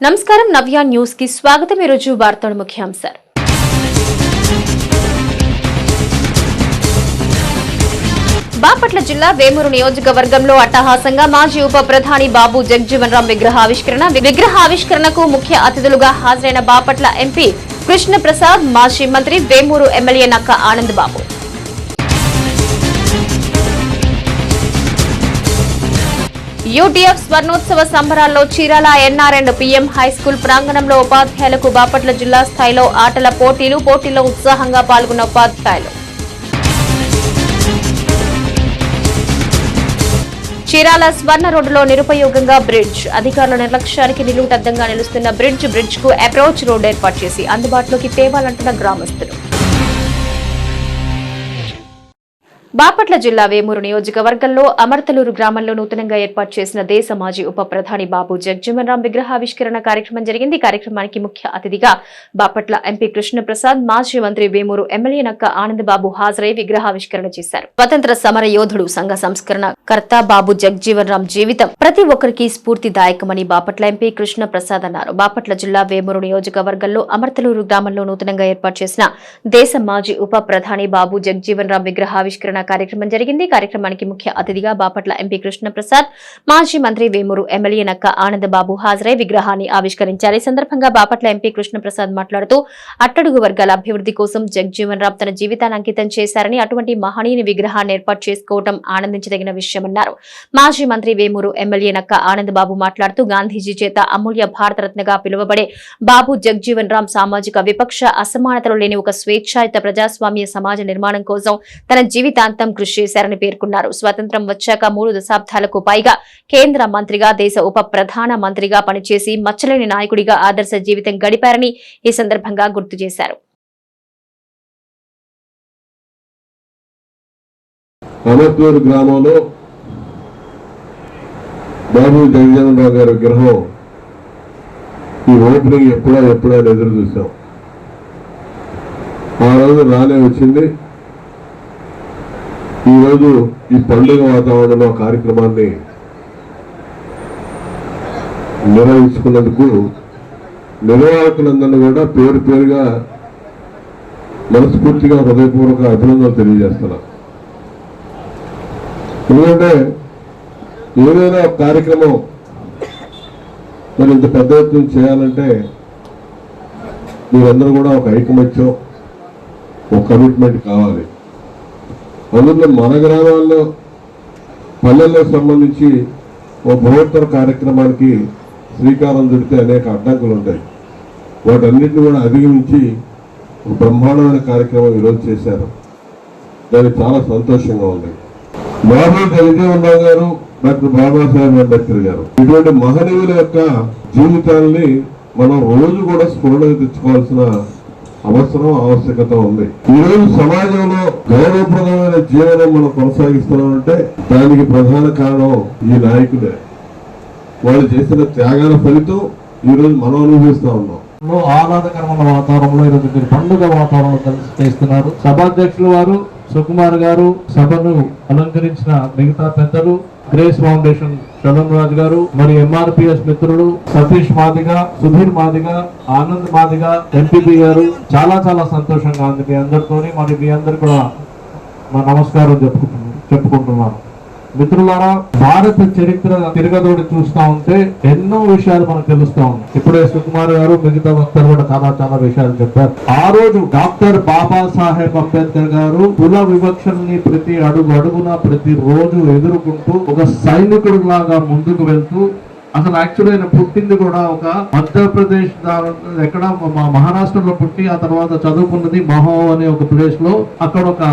నమస్కారం నవ్య న్యూస్ కి స్వాగతం। ఈ రోజు వార్తల ముఖ్యాంశాలు। బాపట్ల జిల్లా వేమూరు నియోజకవర్గంలో అట్టహాసంగా మాజీ ఉప ప్రధాని బాబు జగజీవన్ రామ్ విగ్రహావిష్కరణకు ముఖ్య అతిథులుగా హాజరైన బాపట్ల ఎంపీ కృష్ణ ప్రసాద్, మాజీ మంత్రి వేమూరు ఎమ్మెల్యే నక్క ఆనంద్ బాబు। యూటీఎఫ్ స్వర్ణోత్సవ సంబరాల్లో Chirala NR and PM high school ప్రాంగణంలో ఉపాధ్యాయులకు బాపట్ల జిల్లా స్థాయిలో ఆటల పోటీల్లో ఉత్సాహంగా పాల్గొన్న ఉపాధ్యాయులు। చీరాల స్వర్ణ రోడ్డులో నిరుపయోగంగా బ్రిడ్జ్, అధికారుల నిర్లక్ష్యానికి నిలువుటద్దంగా నిలుస్తున్న బ్రిడ్జ్ కు అప్రోచ్ రోడ్ ఏర్పాటు చేసి అందుబాటులోకి తేవాలంటున్న గ్రామస్తులు। బాపట్ల జిల్లా వేమూరు నియోజకవర్గంలో అమర్తలూరు గ్రామంలో నూతనంగా ఏర్పాటు చేసిన దేశ మాజీ ఉప ప్రధాని బాబు జగజీవన్ రామ్ విగ్రహావిష్కరణ కార్యక్రమం జరిగింది। కార్యక్రమానికి ముఖ్య అతిథిగా బాపట్ల ఎంపీ కృష్ణ ప్రసాద్, మాజీ మంత్రి వేమూరు ఎమ్మెల్యే నక్క ఆనంద్ బాబు హాజరై విగ్రహావిష్కరణ చేశారు। స్వతంత్ర సమర యోధుడు, సంఘ సంస్కరణ కర్త బాబు జగజీవన్ రామ్ జీవితం ప్రతి ఒక్కరికి స్ఫూర్తిదాయకమని బాపట్ల ఎంపీ కృష్ణ ప్రసాద్ అన్నారు। బాపట్ల జిల్లా వేమూరు నియోజకవర్గంలో అమర్తలూరు గ్రామంలో నూతనంగా ఏర్పాటు చేసిన దేశ మాజీ ఉప ప్రధాని బాబు జగజీవన్ రామ్ విగ్రహావిష్కరణ కార్యక్రమం జరిగింది। కార్యక్రమానికి ముఖ్య అతిథిగా బాపట్ల ఎంపీ కృష్ణ ప్రసాద్, మాజీ మంత్రి వేమూరు ఎమ్మెల్యే నక్క ఆనంద్ బాబు హాజరై విగ్రహాన్ని ఆవిష్కరించారు। ఈ సందర్భంగా బాపట్ల ఎంపీ కృష్ణ ప్రసాద్ మాట్లాడుతూ అట్టడుగు వర్గాల అభివృద్ధి కోసం జగజీవన్ రామ్ తన జీవితాన్ని అంకితం చేశారని, అటువంటి మహనీయుని విగ్రహాన్ని ఏర్పాటు చేసుకోవడం ఆనందించదగిన విషయమన్నారు। మాజీ మంత్రి వేమూరు ఎమ్మెల్యే నక్క ఆనంద్ బాబు మాట్లాడుతూ గాంధీజీ చేత అమూల్య భారతరత్నగా పిలువబడే బాబు జగజీవన్ రామ్ సామాజిక విపక్ష అసమానతలు లేని ఒక స్వేచ్ఛాయుత ప్రజాస్వామ్య సమాజ నిర్మాణం కోసం తన జీవితాంతం కృషి చేశారని పేర్కొన్నారు। స్వాతంత్ర్యం వచ్చాక 3 దశాబ్దాలకు పైగా కేంద్ర మంత్రిగా, దేశ ఉప ప్రధాన మంత్రిగా పనిచేసి మచ్చలేని నాయకుడిగా ఆదర్శ జీవితం గడిపారని ఈ సందర్భంగా గుర్తు చేశారు। అమర్తూరు గ్రామంలో బాబు జగజీవన్ రామ్ గారి విగ్రహం ఈ ఓపెనింగ్ ఎప్పుడైనా ఎదురు చూసాం। ఆ రోజు రానే వచ్చింది। ఈరోజు ఈ పండుగ వాతావరణంలో కార్యక్రమాన్ని నిర్వహించుకున్నందుకు నిర్వాహకులందరినీ కూడా పేరు పేరుగా మనస్ఫూర్తిగా హృదయపూర్వక అభినందనలు తెలియజేస్తున్నా। ఎందుకంటే ఏదైనా ఒక కార్యక్రమం మరి ఇంత పెద్ద ఎత్తున చేయాలంటే మీరందరూ కూడా ఒక ఐకమత్యం, ఒక కమిట్మెంట్ కావాలి। అందులో మన గ్రామాల్లో, పల్లెల్లో సంబంధించి ఓ బృహత్తర కార్యక్రమానికి శ్రీకారం చుడితే అనేక అడ్డంకులు ఉంటాయి। వాటన్నిటిని కూడా అధిగమించి ఒక బ్రహ్మాండమైన కార్యక్రమం ఈరోజు చేశారు। దానికి చాలా సంతోషంగా ఉంది। బాబు జగజీవన్ రామ్ గారు, డాక్టర్ బాబాసాహెబ్ అంబేద్కర్ గారు, ఇటువంటి మహనీయుల యొక్క జీవితాన్ని మనం రోజు కూడా స్ఫురణకు తెచ్చుకోవాల్సిన ఆవశ్యకత ఉంది। ఈ రోజు సమాజంలో గౌరవప్రదమైన జీవనం మనం కొనసాగిస్తున్నామంటే దానికి ప్రధాన కారణం ఈ నాయకులే। వాళ్ళు చేసిన త్యాగాల ఫలితం ఈ రోజు మనం అనుభవిస్తా ఉన్నాం। ఆహ్లాదకరమైన వాతావరణంలో ఈరోజు మీరు పండుగ వాతావరణంలో కలిసి చేస్తున్నారు। సభాధ్యక్షులు వారు సుకుమార్ గారు, సభను అలంకరించిన మిగతా పెద్దలు, గ్రేస్ ఫౌండేషన్ చలం రాజు గారు, మరి ఎంఆర్పిఎస్ మిత్రులు సతీష్ మాదిగా, సుధీర్ మాదిగా, ఆనంద్ మాదిగా, ఎంపీపీ గారు, చాలా సంతోషంగా ఉంది మీ అందరితోని। మరి మీ అందరు కూడా మా నమస్కారం చెప్పుకుంటున్నాను। మిత్రులారా, భారత చరిత్ర తిరగదోడి చూస్తా ఉంటే ఎన్నో విషయాలు మనకు తెలుస్తా ఉన్నాయి। ఇప్పుడే సుకుమార్ గారు, మిగతా వక్తలు కూడా చాలా విషయాలు చెప్పారు। ఆ రోజు డాక్టర్ బాబాసాహెబ్ అంబేద్కర్ గారు కుల వివక్షల్ని ప్రతి అడుగున ప్రతి రోజు ఎదుర్కొంటూ ఒక సైనికుడు లాగా ముందుకు వెళ్తూ, అసలు యాక్చువల్ ఆయన పుట్టింది కూడా ఒక మధ్యప్రదేశ్ ఎక్కడ మహారాష్ట్రలో పుట్టి ఆ తర్వాత చదువుకున్నది మహో అనే ఒక ప్లేస్ లో, అక్కడ ఒక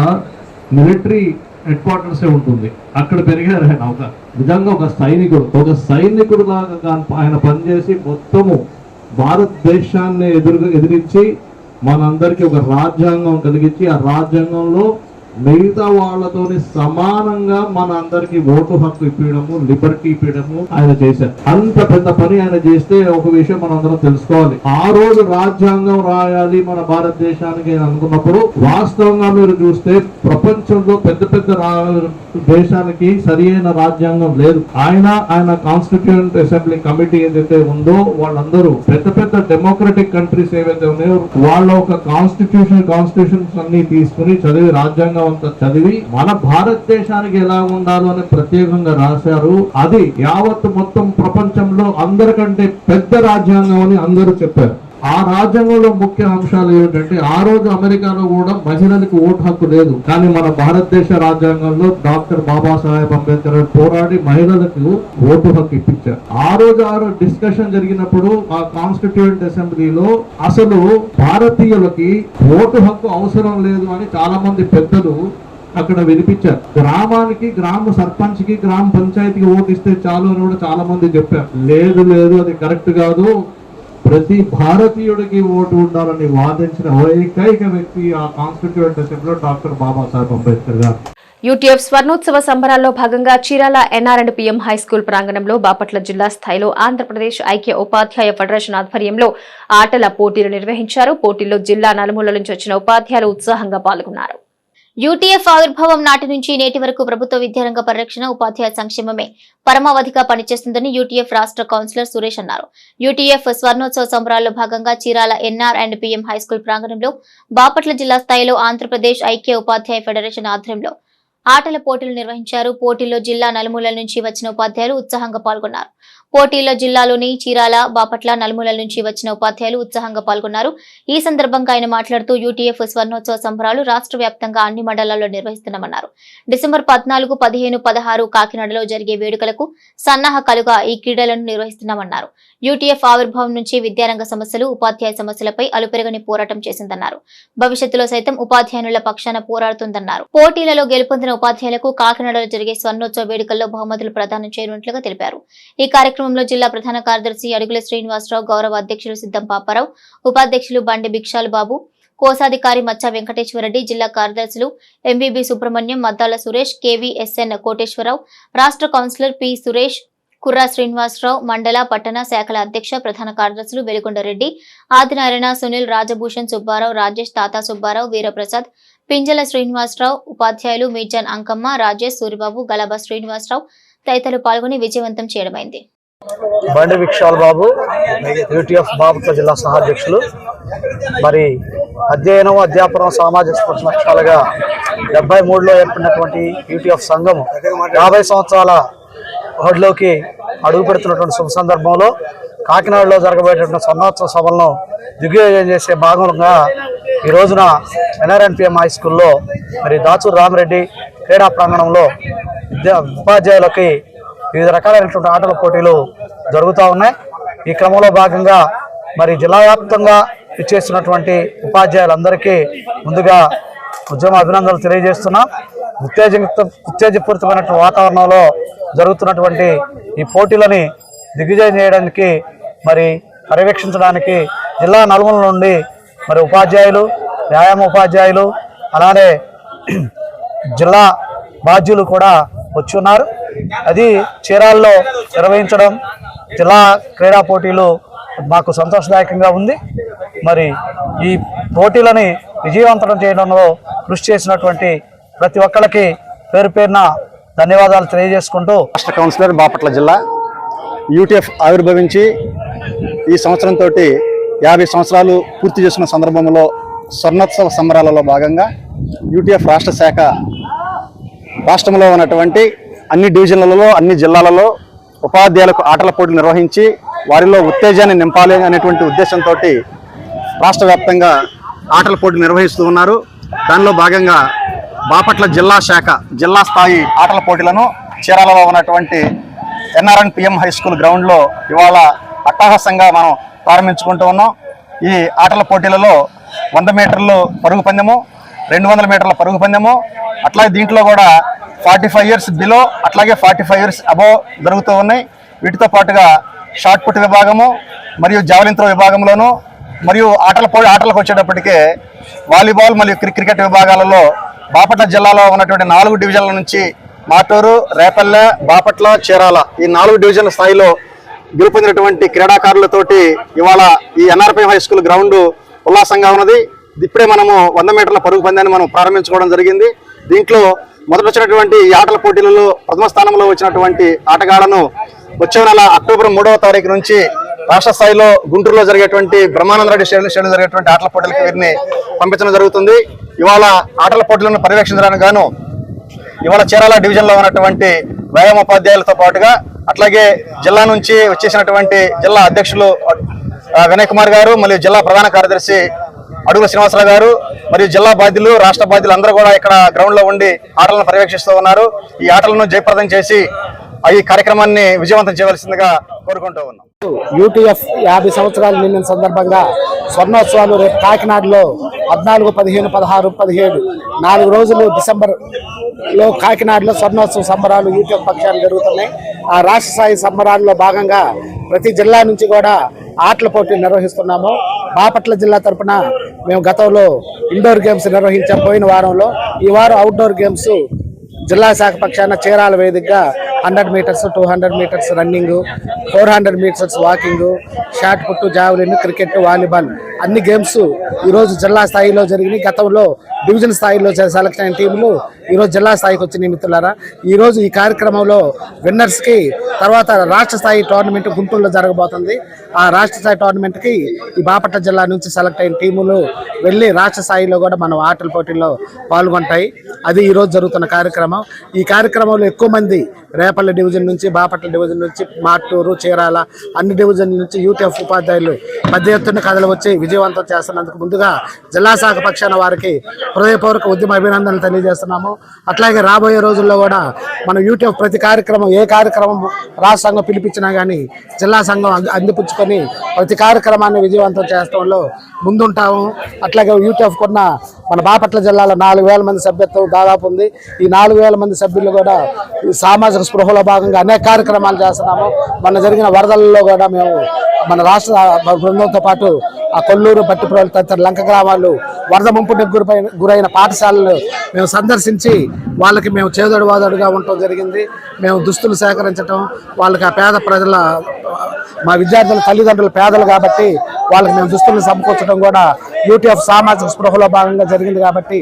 మిలిటరీ హెడ్ క్వార్టర్స్ ఉంటుంది, అక్కడ పెరిగారు ఆయన। ఒక నిజంగా ఒక సైనికుడు లాగా ఆయన పనిచేసి మొత్తము భారతదేశాన్ని ఎదిరించి మనందరికీ ఒక రాజ్యాంగం కలిగించి, ఆ రాజ్యాంగంలో మిగతా వాళ్ళతోని సమానంగా మన అందరికి ఓటు హక్కు ఇప్పించడము, లిబర్టీ ఇప్పించడము ఆయన చేశారు। అంత పెద్ద పని ఆయన చేస్తే ఒక విషయం మనం అందరం తెలుసుకోవాలి। ఆ రోజు రాజ్యాంగం రాయాలి మన భారతదేశానికి అనుకున్నప్పుడు వాస్తవంగా మీరు చూస్తే ప్రపంచంలో పెద్ద దేశానికి సరి అయిన రాజ్యాంగం లేదు. ఆయన కాన్స్టిట్యూయెంట్ అసెంబ్లీ కమిటీ ఏదైతే ఉందో వాళ్ళందరూ పెద్ద డెమోక్రటిక్ కంట్రీస్ ఏవైతే ఉన్నాయో వాళ్ళ ఒక కాన్స్టిట్యూషన్స్ అన్ని తీసుకుని చదివి రాజ్యాంగం అంతా చదివి మన భారతదేశానికి ఎలా ఉండాలో అని ప్రత్యేకంగా రాశారు. అది యావత్ మొత్తం ప్రపంచంలో అందరికంటే పెద్ద రాజ్యాంగం అని అందరూ చెప్పారు. ఆ రాజ్యాంగంలో ముఖ్య అంశాలు ఏమిటంటే ఆ రోజు అమెరికాలో కూడా మహిళలకు ఓటు హక్కు లేదు, కానీ మన భారతదేశ రాజ్యాంగంలో డాక్టర్ బాబాసాహెబ్ అంబేద్కర్ పోరాడి మహిళలకు ఓటు హక్కు ఇప్పించారు. ఆ రోజు డిస్కషన్ జరిగినప్పుడు ఆ కాన్స్టిట్యూయెంట్ అసెంబ్లీలో అసలు భారతీయులకి ఓటు హక్కు అవసరం లేదు అని చాలా మంది పెద్దలు అక్కడ వినిపించారు. గ్రామానికి గ్రామ సర్పంచ్ కి గ్రామ పంచాయతీకి ఓటు ఇస్తే చాలు అని కూడా చాలా మంది చెప్పారు. లేదు అది కరెక్ట్ కాదు, ప్రతి భారతీయుడికి ఓటు ఉండాలని వాదించిన ఏకైక వ్యక్తి ఆ కాన్స్టిట్యూయెంట్ అసెంబ్లీలో డాక్టర్ బాబాసాహెబ్ అంబేద్కర్ గారు. యూటీఎఫ్ స్వర్ణోత్సవ సంబరాల్లో భాగంగా చీరాల ఎన్ఆర్ఎండ్పీఎం హైస్కూల్ ప్రాంగణంలో బాపట్ల జిల్లా స్థాయిలో ఆంధ్రప్రదేశ్ ఐక్య ఉపాధ్యాయ ఫెడరేషన్ ఆధ్వర్యంలో ఆటల పోటీలు నిర్వహించారు. పోటీల్లో జిల్లా నలుమూలల నుంచి వచ్చిన ఉపాధ్యాయులు ఉత్సాహంగా పాల్గొన్నారు. యూటీఎఫ్ ఆవిర్భావం నాటి నుంచి నేటి వరకు ప్రభుత్వ విద్యారంగ పరిరక్షణ, ఉపాధ్యాయ సంక్షేమమే పరమావధిగా పనిచేస్తుందని యూటీఎఫ్ రాష్ట్ర కౌన్సిలర్ సురేష్ అన్నారు. యూటీఎఫ్ స్వర్ణోత్సవ సంబరాల్లో భాగంగా చీరాల ఎన్ఆర్ఎండ్పీఎం హైస్కూల్ ప్రాంగణంలో బాపట్ల జిల్లా స్థాయిలో ఆంధ్రప్రదేశ్ ఐక్య ఉపాధ్యాయ ఫెడరేషన్ ఆధ్వర్యంలో ఆటల పోటీలు నిర్వహించారు. పోటీల్లో జిల్లా నలుమూలల నుంచి వచ్చిన ఉపాధ్యాయులు ఉత్సాహంగా పాల్గొన్నారు. పోటీల్లో జిల్లాలోని చీరాల, బాపట్ల నలుమూలల నుంచి వచ్చిన ఉపాధ్యాయులు ఉత్సాహంగా పాల్గొన్నారు. ఈ సందర్భంగా ఆయన మాట్లాడుతూ యూటీఎఫ్ స్వర్ణోత్సవ సంబరాలు రాష్ట్ర వ్యాప్తంగా అన్ని మండలాల్లో నిర్వహిస్తున్నామన్నారు. డిసెంబర్ 14, 15, 16 కాకినాడలో జరిగే వేడుకలకు సన్నాహకాలుగా ఈ క్రీడలను నిర్వహిస్తున్నామన్నారు. యూటీఎఫ్ ఆవిర్భావం నుంచి విద్యారంగ సమస్యలు, ఉపాధ్యాయ సమస్యలపై అలుపెరగని పోరాటం చేసిందన్నారు. భవిష్యత్తులో సైతం ఉపాధ్యాయుల పక్షాన పోరాడుతుందన్నారు. పోటీలలో గెలుపొందిన ఉపాధ్యాయులకు కాకినాడలో జరిగే స్వర్ణోత్సవ వేడుకల్లో బహుమతులు ప్రదానం చేయనున్నట్లుగా తెలిపారు. ఈ కార్యక్రమంలో జిల్లా ప్రధాన కార్యదర్శి అడుగుల శ్రీనివాసరావు, గౌరవ అధ్యక్షులు సిద్ధం పాపారావు, ఉపాధ్యక్షులు బండి భిక్షాల్ బాబు, కోశాధికారి మచ్చ వెంకటేశ్వరరెడ్డి, జిల్లా కార్యదర్శులు ఎంబీబీ సుబ్రహ్మణ్యం, మద్దాల సురేష్, కేవీఎస్ఎన్ కోటేశ్వరరావు, రాష్ట్ర కౌన్సిలర్ పి సురేష్, కుర్రా శ్రీనివాసరావు, మండల పట్టణ శాఖల అధ్యక్ష ప్రధాన కార్యదర్శులు వెలుగొండరెడ్డి, ఆదినారాయణ, సునీల్, రాజభూషణ్, సుబ్బారావు, రాజేష్, తాతా సుబ్బారావు, వీరప్రసాద్, పింజల శ్రీనివాసరావు, ఉపాధ్యాయులు మీర్జాన్ అంకమ్మ, రాజేష్, సూరిబాబు, గలబా శ్రీనివాసరావు తదితరులు పాల్గొని విజయవంతం చేయడమైంది. బండి భిక్షాల్ బాబు, యూటీఎఫ్ బాపట్ల జిల్లా సహాధ్యక్షులు. మరి అధ్యయనం, అధ్యాపనం, సామాజిక స్పర్శ లక్ష్యాలుగా 73లో ఏర్పడినటువంటి యూటీఎఫ్ సంఘం 50 సంవత్సరాల హోడ్లోకి అడుగు పెడుతున్నటువంటి శుభ సందర్భంలో కాకినాడలో జరగబోయేటువంటి స్వర్ణోత్సవ సభలను దిగ్విజయం చేసే భాగంగా ఈ రోజున ఎన్ఆర్ఎన్పిఎం హై స్కూల్లో మరి దాచూరు రామిరెడ్డి క్రీడా ప్రాంగణంలో ఉపాధ్యాయులకి వివిధ రకాలైనటువంటి ఆటల పోటీలు జరుగుతూ ఉన్నాయి. ఈ క్రమంలో భాగంగా మరి జిల్లా వ్యాప్తంగా ఇచ్చేస్తున్నటువంటి ఉపాధ్యాయులందరికీ ముందుగా ఉద్యమ అభినందనలు తెలియజేస్తున్నాం. ఉత్తేజపూరితమైన వాతావరణంలో జరుగుతున్నటువంటి ఈ పోటీలని దిగ్విజయం చేయడానికి మరి పర్యవేక్షించడానికి జిల్లా నలుమూలల నుండి మరి ఉపాధ్యాయులు, వ్యాయామ ఉపాధ్యాయులు, అలానే జిల్లా బాధ్యులు కూడా వచ్చి ఉన్నారు. అది చీరాల్లో నిర్వహించడం జిల్లా క్రీడా పోటీలు మాకు సంతోషదాయకంగా ఉంది. మరి ఈ పోటీలని విజయవంతం చేయడంలో కృషి చేసినటువంటి ప్రతి ఒక్కరికి పేరు పేరున ధన్యవాదాలు తెలియజేసుకుంటూ, రాష్ట్ర కౌన్సిలర్ బాపట్ల జిల్లా యూటీఎఫ్ ఆవిర్భవించి ఈ సంవత్సరంతో 50 సంవత్సరాలు పూర్తి చేసుకున్న సందర్భంలో స్వర్ణోత్సవ సంబరాలలో భాగంగా యూటీఎఫ్ రాష్ట్ర శాఖ రాష్ట్రంలో ఉన్నటువంటి అన్ని డివిజన్లలో, అన్ని జిల్లాలలో ఉపాధ్యాయులకు ఆటల పోటీలు నిర్వహించి వారిలో ఉత్తేజాన్ని నింపాలి అనేటువంటి ఉద్దేశంతో రాష్ట్ర వ్యాప్తంగా ఆటల పోటీలు నిర్వహిస్తూ ఉన్నారు. దానిలో భాగంగా బాపట్ల జిల్లా శాఖ జిల్లా స్థాయి ఆటల పోటీలను చీరాలలో ఉన్నటువంటి ఎన్ఆర్ఎన్పిఎం హై స్కూల్ గ్రౌండ్లో ఇవాళ అట్టహాసంగా మనం ప్రారంభించుకుంటూ ఉన్నాం. ఈ ఆటల పోటీలలో 100 మీటర్లు పరుగు పందెము, 200 మీటర్ల పరుగు పందెము, అట్లాగే దీంట్లో కూడా 45 ఇయర్స్ బిలో, అట్లాగే 45 ఇయర్స్ అబోవ్ జరుగుతూ ఉన్నాయి. వీటితో పాటుగా షార్ట్ పుట్ విభాగము మరియు జావెలిన్ త్రో విభాగంలోను, మరియు ఆటలకు వచ్చేటప్పటికే వాలీబాల్ మరియు క్రికెట్ విభాగాలలో బాపట్ల జిల్లాలో ఉన్నటువంటి 4 డివిజన్ల నుంచి మాటూరు, రేపల్లె, బాపట్ల, చీరాల ఈ 4 డివిజన్ల స్థాయిలో గెలుపొందినటువంటి క్రీడాకారులతోటి ఇవాళ ఈ ఎన్ఆర్పిఎం హై స్కూల్ గ్రౌండ్ ఉల్లాసంగా ఉన్నది. ఇప్పుడే మనము 100 మీటర్ల పరుగు పందాన్ని మనం ప్రారంభించుకోవడం జరిగింది. దీంట్లో మొదట వచ్చినటువంటి ఈ ఆటల పోటీలలో ప్రథమ స్థానంలో వచ్చినటువంటి ఆటగాళ్లను వచ్చే నెల అక్టోబర్ 3వ తారీఖు నుంచి రాష్ట్ర స్థాయిలో గుంటూరులో జరిగేటువంటి బ్రహ్మానంద రెడ్డి స్టేడియంలో జరిగేటువంటి ఆటల పోటీలకు వీరిని పంపించడం జరుగుతుంది. ఇవాళ ఆటల పోటీలను పర్యవేక్షించడానికి గాను ఇవాళ చీరాల డివిజన్ లో ఉన్నటువంటి వ్యాయామ ఉపాధ్యాయులతో పాటుగా అట్లాగే జిల్లా నుంచి వచ్చేసినటువంటి జిల్లా అధ్యక్షులు వినయ్ కుమార్ గారు, మరియు జిల్లా ప్రధాన కార్యదర్శి అడుగుల శ్రీనివాసరావు గారు, మరియు జిల్లా బాధ్యులు, రాష్ట్ర బాధ్యులు అందరూ కూడా ఇక్కడ గ్రౌండ్ లో ఉండి ఆటలను పర్యవేక్షిస్తూ ఉన్నారు. ఈ ఆటలను జయప్రదం చేసి ఈ కార్యక్రమాన్ని విజయవంతం చేయవలసిందిగా కోరుకుంటూ ఉన్నాం. యూటీఎఫ్ 50 సంవత్సరాలు నిండిన సందర్భంగా స్వర్ణోత్సవాలు రేపు కాకినాడలో 14, 15, 16, 17 4 రోజులు డిసెంబర్లో కాకినాడలో స్వర్ణోత్సవ సంబరాలు యూటీఎఫ్ పక్షాలు జరుగుతున్నాయి. ఆ రాష్ట్ర స్థాయి సంబరాల్లో భాగంగా ప్రతి జిల్లా నుంచి కూడా ఆటల పోటీలు నిర్వహిస్తున్నాము. బాపట్ల జిల్లా తరఫున మేము గతంలో ఇండోర్ గేమ్స్ నిర్వహించాం పోయిన వారంలో. ఈ వారం అవుట్డోర్ గేమ్స్ జిల్లా శాఖ పక్షాన చీరాల వేదికగా 100 metres, 200 metres running, 400 metres walking, shot put, javelin, cricket, volleyball అన్ని గేమ్స్ ఈరోజు జిల్లా స్థాయిలో జరిగినాయి. గతంలో డివిజన్ స్థాయిలో సెలెక్ట్ అయిన టీంలు ఈరోజు జిల్లా స్థాయికి వచ్చిన మిత్రులారా, ఈరోజు ఈ కార్యక్రమంలో విన్నర్స్కి తర్వాత రాష్ట్ర స్థాయి టోర్నమెంట్ గుంటూరులో జరగబోతుంది. ఆ రాష్ట్ర స్థాయి టోర్నమెంట్కి ఈ బాపట్ల జిల్లా నుంచి సెలెక్ట్ అయిన టీములు వెళ్ళి రాష్ట్ర స్థాయిలో కూడా మనం ఆటల పోటీల్లో పాల్గొంటాయి. అది ఈరోజు జరుగుతున్న కార్యక్రమం. ఈ కార్యక్రమంలో ఎక్కువ మంది రేపల్లి డివిజన్ నుంచి, బాపట్ల డివిజన్ నుంచి, మాటూరు, చీరాల అన్ని డివిజన్ నుంచి యూటీఎఫ్ ఉపాధ్యాయులు పెద్ద ఎత్తున కథలు వచ్చి విజయవంతం చేస్తున్నందుకు ముందుగా జిల్లా శాఖ పక్షాన వారికి హృదయపూర్వక ఉద్యమ అభినందనలు తెలియజేస్తున్నాము. అట్లాగే రాబోయే రోజుల్లో కూడా మనం యూటీఎఫ్ ప్రతి కార్యక్రమం, ఏ కార్యక్రమం రాష్ట్ర సంఘం పిలిపించినా కానీ జిల్లా సంఘం అందిపుచ్చుకొని ప్రతి కార్యక్రమాన్ని విజయవంతం చేసడంలో ముందుంటాము. అట్లాగే యూటీఎఫ్ కొన్న మన బాపట్ల జిల్లాలో 4,000 మంది సభ్యత్వం దాదాపు ఉంది. ఈ 4,000 మంది సభ్యులు కూడా సామాజిక స్పృహలో భాగంగా అనేక కార్యక్రమాలు చేస్తున్నాము. మన జరిగిన వరదలలో కూడా మేము మన రాష్ట్ర బృందంతో పాటు ఆ కొల్లూరు, బట్టిప్రోలు తదితర లంక గ్రామాలు వరద ముంపుకు గురైన పాఠశాలలు మేము సందర్శించి వాళ్ళకి మేము చేదోడు వాదోడుగా ఉండటం జరిగింది. మేము దుస్తులు సేకరించడం, వాళ్ళకి ఆ పేద ప్రజల, మా విద్యార్థుల తల్లిదండ్రులు పేదలు కాబట్టి వాళ్ళకి మేము దుస్తులను సమకూర్చడం కూడా యూటీఎఫ్ సామాజిక స్పృహలో భాగంగా జరిగింది. కాబట్టి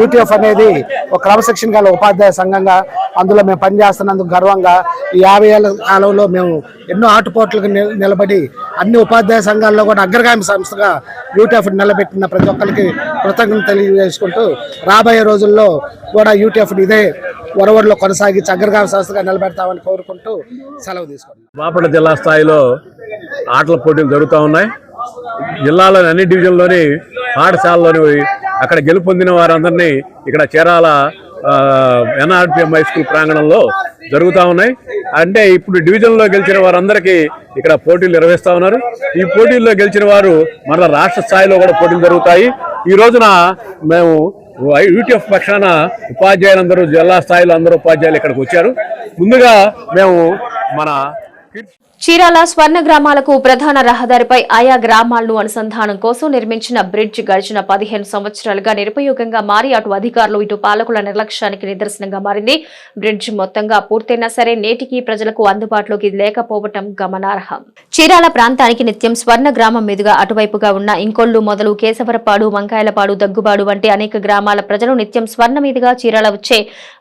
యూటీఎఫ్ అనేది ఒక క్రమశిక్షణ గల ఉపాధ్యాయ సంఘంగా అందులో మేము పనిచేస్తున్నందుకు గర్వంగా ఈ 50 ఏళ్ల కాలంలో మేము ఎన్నో ఆటుపోట్లకు నిలబడి అన్ని ఉపాధ్యాయ సంఘాల్లో కూడా అగ్రగామి సంస్థగా యూటీఎఫ్ నిలబెట్టిన ప్రతి ఒక్కరికి కృతజ్ఞతలు తెలియజేసుకుంటూ రాబోయే రోజుల్లో కూడా యూటీఎఫ్ ఇదే ఒరవడిలో కొనసాగించి అగ్రగామి సంస్థగా నిలబెడతామని కోరుకుంటూ సెలవు తీసుకుంటాం. బాపట్ల జిల్లా స్థాయిలో ఆటల పోటీలు జరుగుతూ ఉన్నాయి. జిల్లాలోని అన్ని డివిజన్లోని పాఠశాలలోని అక్కడ గెలుపొందిన వారందరినీ ఇక్కడ చీరాల ఎన్ఆర్పిఎం హై స్కూల్ ప్రాంగణంలో జరుగుతూ ఉన్నాయి. అంటే ఇప్పుడు డివిజన్లో గెలిచిన వారందరికీ ఇక్కడ పోటీలు నిర్వహిస్తూ ఉన్నారు. ఈ పోటీల్లో గెలిచిన వారు మరలా రాష్ట్ర స్థాయిలో కూడా పోటీలు జరుగుతాయి. ఈ రోజున మేము యూటీఎఫ్ పక్షాన ఉపాధ్యాయులందరూ జిల్లా స్థాయిలో అందరూ ఉపాధ్యాయులు ఇక్కడికి వచ్చారు. ముందుగా మేము మన చీరాల స్వర్ణ గ్రామాలకు ప్రధాన రహదారిపై ఆయా గ్రామాలను అనుసంధానం కోసం నిర్మించిన బ్రిడ్జ్ గడిచిన 15 సంవత్సరాలుగా నిరుపయోగంగా మారి అటు అధికారులు ఇటు పాలకుల నిర్లక్ష్యానికి నిదర్శనంగా మారింది. బ్రిడ్జ్ మొత్తంగా పూర్తయినా సరే నేటికి ప్రజలకు అందుబాటులోకి లేకపోవటం గమనార్హం. చీరాల ప్రాంతానికి నిత్యం స్వర్ణ గ్రామం మీదుగా అటువైపుగా ఉన్న ఇంకొల్లు మొదలు కేశవరపాడు, వంకాయలపాడు, దగ్గుబాడు వంటి అనేక గ్రామాల ప్రజలు నిత్యం స్వర్ణ మీదుగా చీరాల వచ్చే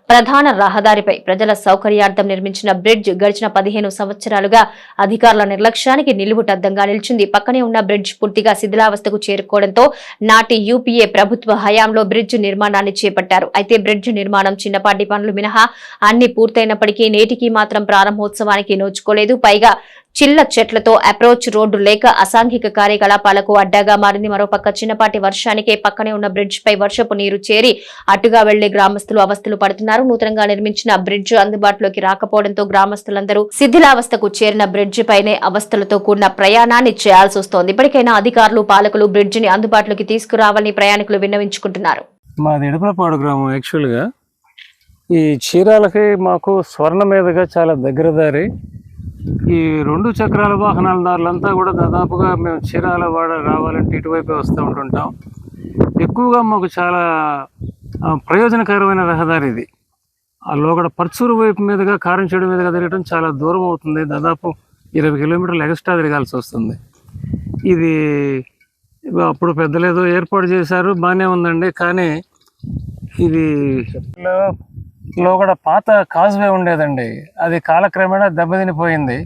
ప్రధాన రహదారిపై ప్రజల సౌకర్యార్థం నిర్మించిన బ్రిడ్జ్ గడిచిన 15 సంవత్సరాలుగా అధికారుల నిర్లక్ష్యానికి నిలువుటద్దంగా నిలిచింది. పక్కనే ఉన్న బ్రిడ్జ్ పూర్తిగా శిథిలావస్థకు చేరుకోవడంతో నాటి యూపీఏ ప్రభుత్వ హయాంలో బ్రిడ్జ్ నిర్మాణాన్ని చేపట్టారు. అయితే బ్రిడ్జ్ నిర్మాణం చిన్నపాటి పనులు మినహా అన్ని పూర్తయినప్పటికీ నేటికి మాత్రం ప్రారంభోత్సవానికి నోచుకోలేదు. పైగా చిల్ల చెట్లతో అప్రోచ్ రోడ్డు లేక అసాంఘిక కార్యకలాపాలకు అడ్డాగా మారింది. మరోపక్క చిన్నపాటి వర్షానికే పక్కనే ఉన్న బ్రిడ్జ్ పై వర్షపు నీరు చేరి అటుగా వెళ్లే గ్రామస్తులు అవస్థలు పడుతున్నారు. నూతనంగా నిర్మించిన బ్రిడ్జ్ అందుబాటులోకి రాకపోవడంతో గ్రామస్తులందరూ శిథిలావస్థకు చేరిన బ్రిడ్జ్ పైనే అవస్థలతో కూడిన ప్రయాణాన్ని చేయాల్సి వస్తోంది. ఇప్పటికైనా అధికారులు, పాలకులు బ్రిడ్జ్ ని అందుబాటులోకి తీసుకురావాలని ప్రయాణికులు విన్నవించుకుంటున్నారు. మాది ఎడపలపాడు గ్రామం. యాక్చువల్గా ఈ చీరాలకి మాకు స్వర్ణ మీదుగా చాలా దగ్గర దారి. ఈ 2 చక్రాల వాహనాల దారులంతా కూడా దాదాపుగా మేము చీరాల వాడ రావాలంటే ఇటువైపే వస్తూ ఉంటుంటాం. ఎక్కువగా మాకు చాలా ప్రయోజనకరమైన రహదారి ఇది. ఆ లోగడ పర్చూరు వైపు మీదుగా కారంచేడు మీదుగా తిరగడం చాలా దూరం అవుతుంది. దాదాపు 20 కిలోమీటర్లు ఎక్స్ట్రా తిరగాల్సి వస్తుంది. ఇది అప్పుడు పెద్దలేదో ఏర్పాటు చేశారు, బాగానే ఉందండి. కానీ ఇది లో కూడా పాత కాజ్వే ఉండేదండి. అది కాలక్రమేణా దెబ్బతినిపోయింది.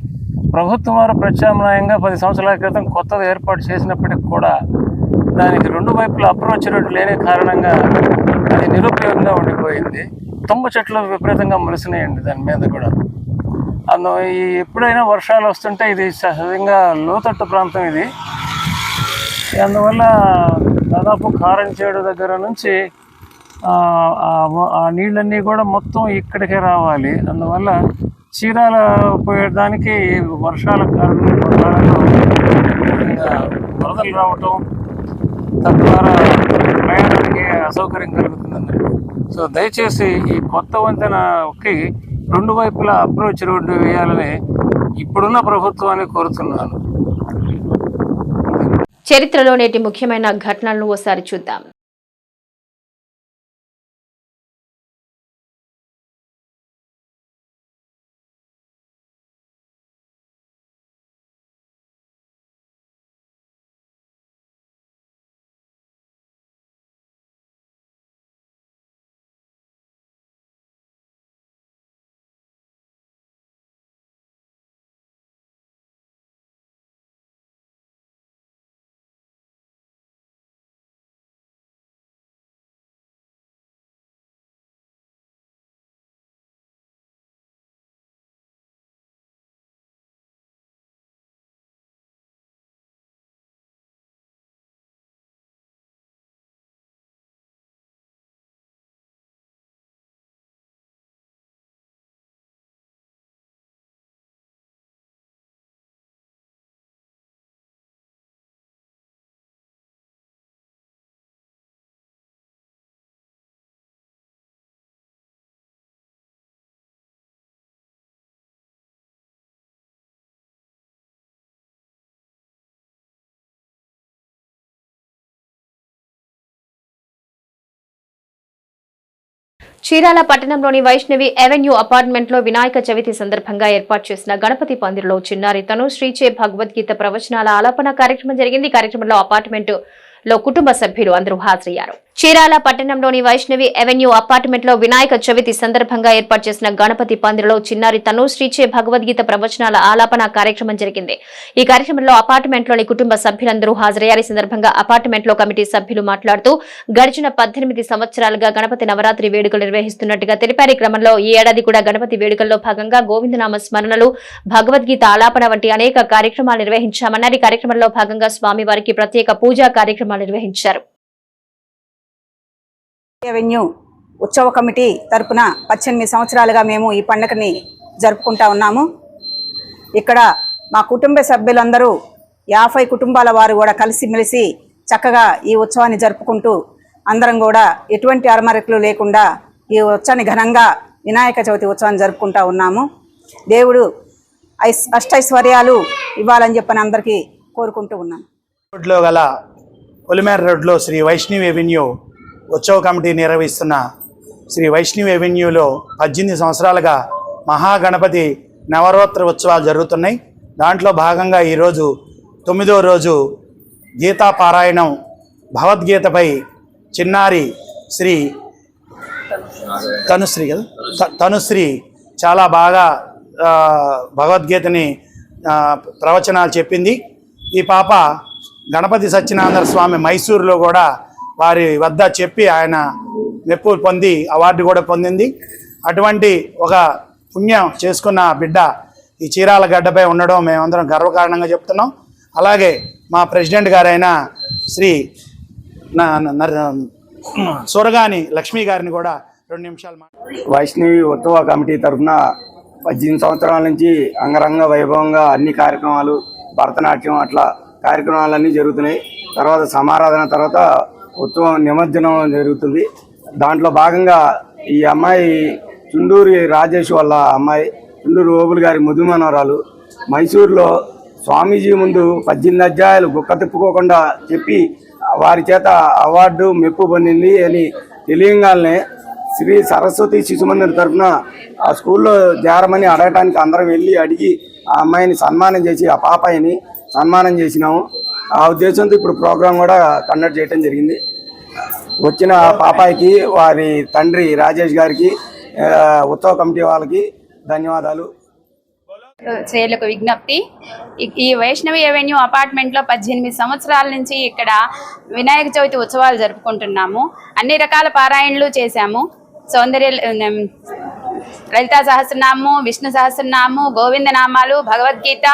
ప్రభుత్వం వారు ప్రత్యామ్నాయంగా 10 సంవత్సరాల క్రితం కొత్తది ఏర్పాటు చేసినప్పటికి కూడా దానికి 2 వైపులా అప్రోచ్ రోడ్డు లేని కారణంగా అది నిరుపయోగంగా ఉండిపోయింది. తుమ్మ చెట్లు విపరీతంగా మొలిసినాయండి దాని మీద కూడా. ఎప్పుడైనా వర్షాలు వస్తుంటే ఇది సహజంగా లోతట్టు ప్రాంతం ఇది. అందువల్ల దాదాపు కారంచేడు దగ్గర నుంచి ఆ నీళ్ళన్నీ కూడా మొత్తం ఇక్కడికే రావాలి. అందువల్ల చీరాల పోయేదానికి వర్షాల కారణంలో వరదలు రావటం, తద్వారా ప్రయాణానికి అసౌకర్యం కలుగుతుందండి. సో దయచేసి ఈ కొత్త వంతెనకి 2 వైపులా అప్రోచ్ రోడ్డు వేయాలని ఇప్పుడున్న ప్రభుత్వాన్ని కోరుతున్నాను. చరిత్రలో నేటి ముఖ్యమైన ఘటనలను ఓసారి చూద్దాం. చీరాల పట్టణంలోని వైష్ణవి అవెన్యూ అపార్ట్మెంట్ లో వినాయక చవితి సందర్భంగా ఏర్పాటు చేసిన గణపతి పందిరిలో చిన్నారి తనుశ్రీచే భగవద్గీత ప్రవచనాల ఆలాపన కార్యక్రమం జరిగింది. కార్యక్రమంలో అపార్ట్మెంట్ లో కుటుంబ సభ్యులు అందరూ హాజరయ్యారు. చీరాల పట్టణంలోని వైష్ణవి అవెన్యూ అపార్ట్మెంట్ లో వినాయక చవితి సందర్భంగా ఏర్పాటు చేసిన గణపతి పందిరిలో చిన్నారి తనుశ్రీచే భగవద్గీత ప్రవచనాల ఆలాపన కార్యక్రమం జరిగింది. ఈ కార్యక్రమంలో అపార్ట్మెంట్ లోని కుటుంబ సభ్యులందరూ హాజరయ్యారు. ఈ సందర్భంగా అపార్ట్మెంట్ లో కమిటీ సభ్యులు మాట్లాడుతూ గడిచిన 18 సంవత్సరాలుగా గణపతి నవరాత్రి వేడుకలు నిర్వహిస్తున్నట్టుగా తెలిపారు. ఈ క్రమంలో ఈ ఏడాది కూడా గణపతి వేడుకల్లో భాగంగా గోవిందనామ స్మరణలు, భగవద్గీత ఆలాపన వంటి అనేక కార్యక్రమాలు నిర్వహించామన్నారు. ఈ కార్యక్రమంలో భాగంగా స్వామివారికి ప్రత్యేక పూజా కార్యక్రమాలు నిర్వహించారు. అవెన్యూ ఉత్సవ కమిటీ తరపున 18 సంవత్సరాలుగా మేము ఈ పండుగని జరుపుకుంటా ఉన్నాము. ఇక్కడ మా కుటుంబ సభ్యులందరూ 50 కుటుంబాల వారు కూడా కలిసిమెలిసి చక్కగా ఈ ఉత్సవాన్ని జరుపుకుంటూ అందరం కూడా ఎటువంటి అరమరికలు లేకుండా ఈ ఉత్సవాన్ని ఘనంగా వినాయక చవితి ఉత్సవాన్ని జరుపుకుంటా ఉన్నాము. దేవుడు అష్టైశ్వర్యాలు ఇవ్వాలని చెప్పని అందరికీ కోరుకుంటూ ఉన్నాను. రోడ్లో గల పొలిమేర రోడ్లో శ్రీ వైష్ణవి అవెన్యూ ఉత్సవ కమిటీ నిర్వహిస్తున్న శ్రీ వైష్ణవి అవెన్యూలో 18 సంవత్సరాలుగా మహాగణపతి నవరాత్రి ఉత్సవాలు జరుగుతున్నాయి. దాంట్లో భాగంగా ఈరోజు 9వ రోజు గీతా పారాయణం భగవద్గీతపై చిన్నారి శ్రీ తనుశ్రీ చాలా బాగా భగవద్గీతని ప్రవచనాలు చెప్పింది. ఈ పాప గణపతి సత్యనారాయణ స్వామి మైసూరులో కూడా వారి వద్ద చెప్పి ఆయన మెప్పు పొంది అవార్డు కూడా పొందింది. అటువంటి ఒక పుణ్యం చేసుకున్న బిడ్డ ఈ చీరాల గడ్డపై ఉండడం మేమందరం గర్వకారణంగా చెప్తున్నాం. అలాగే మా ప్రెసిడెంట్ గారైన శ్రీ సూరగాని లక్ష్మీ గారిని కూడా 2 నిమిషాలు వైష్ణవి ఉత్సవ కమిటీ తరఫున 18 సంవత్సరాల నుంచి అంగరంగ వైభవంగా అన్ని కార్యక్రమాలు, భరతనాట్యం అట్లా కార్యక్రమాలన్నీ జరుగుతున్నాయి. తర్వాత సమారాధన, తర్వాత ఉత్సవం నిమజ్జనం జరుగుతుంది. దాంట్లో భాగంగా ఈ అమ్మాయి చుండూరి రాజేష్ వాళ్ళ అమ్మాయి, చుండూరు ఓబుల్ గారి ముద్దు మనవరాలు మైసూరులో స్వామీజీ ముందు 18 అధ్యాయాలు గుక్క తిప్పుకోకుండా చెప్పి వారి చేత అవార్డు మెప్పు పొందింది అని తెలియంగానే శ్రీ సరస్వతి శిశు మందిర్ తరఫున ఆ స్కూల్లో చేరమని అడగటానికి అందరం వెళ్ళి అడిగి ఆ అమ్మాయిని సన్మానం చేసి ఆ పాపాయిని సన్మానం చేసినాము. ఆ ఉద్దేశంతో ఇప్పుడు ప్రోగ్రాం కూడా కండక్ట్ చేయడం జరిగింది. వచ్చిన పాపాయికి వారి తండ్రి రాజేష్ గారికి ఉత్సవ కమిటీ వాళ్ళకి ధన్యవాదాలు. శ్రేయులకు విజ్ఞప్తి, ఈ వైష్ణవి అవెన్యూ అపార్ట్మెంట్లో 18 సంవత్సరాల నుంచి ఇక్కడ వినాయక చవితి ఉత్సవాలు జరుపుకుంటున్నాము. అన్ని రకాల పారాయణలు చేశాము. లలితా సహస్రనామము, విష్ణు సహస్రనామము, గోవింద నామాలు, భగవద్గీత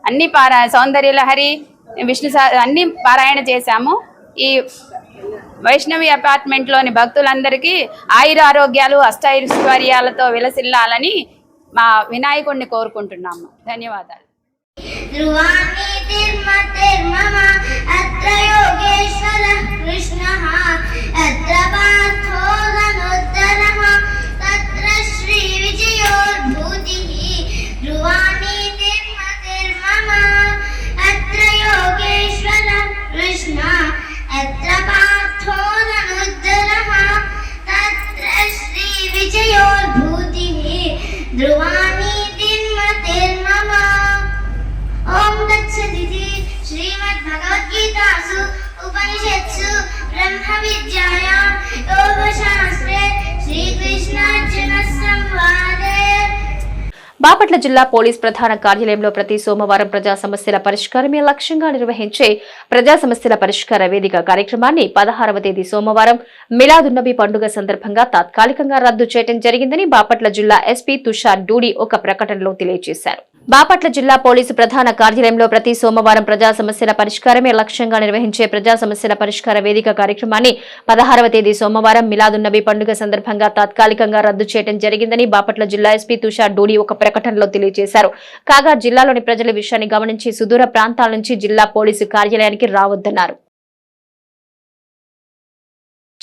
అన్ని సౌందర్యలహరి, అన్ని పారాయణ చేశాము. ఈ వైష్ణవి అపార్ట్మెంట్లోని భక్తులందరికీ ఆయురారోగ్యాలు అష్టైశ్వర్యాలతో విలసిల్లాలని మా వినాయకుడిని కోరుకుంటున్నాము. ధన్యవాదాలు. श्रीमद्भगवद्गीतासु उपनिषत्सु ब्रह्म विद्यायां योगशास्त्रे श्रीकृष्णार्जुन संवादे. బాపట్ల జిల్లా పోలీస్ ప్రధాన కార్యాలయంలో ప్రతి సోమవారం ప్రజా సమస్యల పరిష్కారమే లక్ష్యంగా నిర్వహించే ప్రజా సమస్యల పరిష్కార వేదిక కార్యక్రమాన్ని 16వ తేదీ సోమవారం మిలాదున్నబి పండుగ సందర్భంగా తాత్కాలికంగా రద్దు చేయడం జరిగిందని బాపట్ల జిల్లా ఎస్పీ తుషార్ డూడి ఒక ప్రకటనలో తెలియజేశారు. బాపట్ల జిల్లా పోలీసు ప్రధాన కార్యాలయంలో ప్రతి సోమవారం ప్రజా సమస్యల పరిష్కారమే లక్ష్యంగా నిర్వహించే ప్రజా సమస్యల పరిష్కార వేదిక కార్యక్రమాన్ని 16వ తేదీ సోమవారం మిలాదున్నబి పండుగ సందర్భంగా తాత్కాలికంగా రద్దు చేయడం జరిగిందని బాపట్ల జిల్లా ఎస్పీ తుషార్ డూడి ఒక ప్రకటనలో తెలియజేశారు. కాగా జిల్లాలోని ప్రజల విషయాన్ని గమనించి సుదూర ప్రాంతాల నుంచి జిల్లా పోలీసు కార్యాలయానికి రావద్దన్నారు.